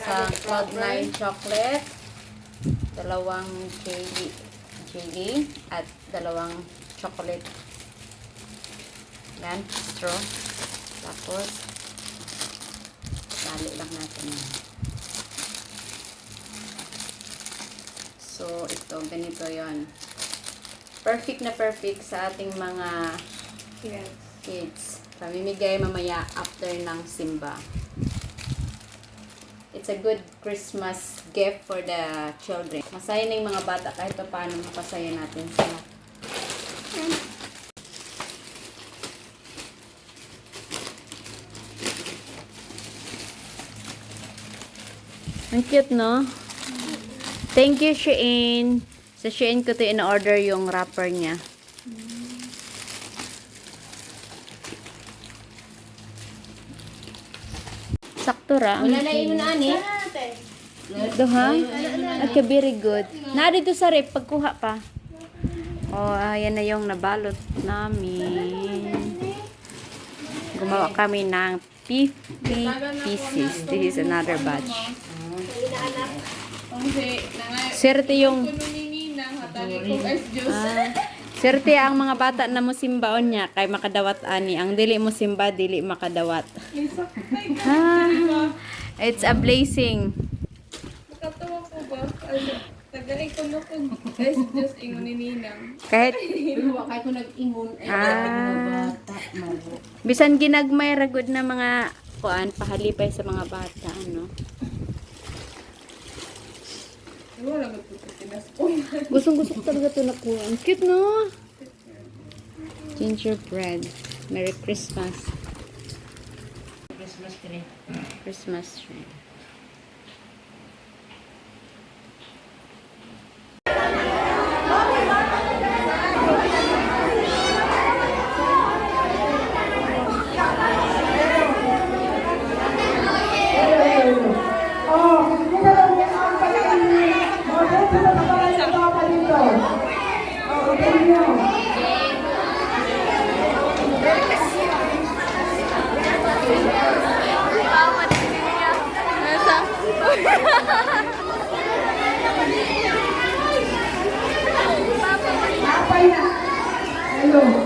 Isang Cloud9 chocolate, dalawang jelly, at dalawang chocolate. Yan, straw. Tapos, tali lang natin. So, ito, ganito yon. Perfect na perfect sa ating mga kids. Pamimigay mamaya after ng simba. It's a good Christmas gift for the children. Masaya na yung mga bata kahit pa paano mapasaya natin sila. Ang cute, no? Thank you, Shein. Sa Shein ko to in-order yung wrapper niya. Sakto ra. Wala na ino na ani. Duha? Okay, very good. Na dito sa rep, pagkuha pa. Oh, ayan na yung nabalot namin. Gumawa kami ng 50 pieces. This is another batch. Swerte yung swerte ang mga bata na musimbaon niya kay makadawat ani. Ang dili mo simba, dili makadawat. It's a blessing. Nakatawa ko ba? Tagaling ko na kung guys, just ingon ni Ninang. Kahit Pero wakay ko nag-ingon bata maro. bisan ginagmay ragod na mga kuan pahalipay sa mga bata, ano. Wala ba ito tinas ko? Gustong-gusto ko talaga ito na kuan. Cute, no? Gingerbread. Merry Christmas. Christmas tree. Christmas tree. Hello.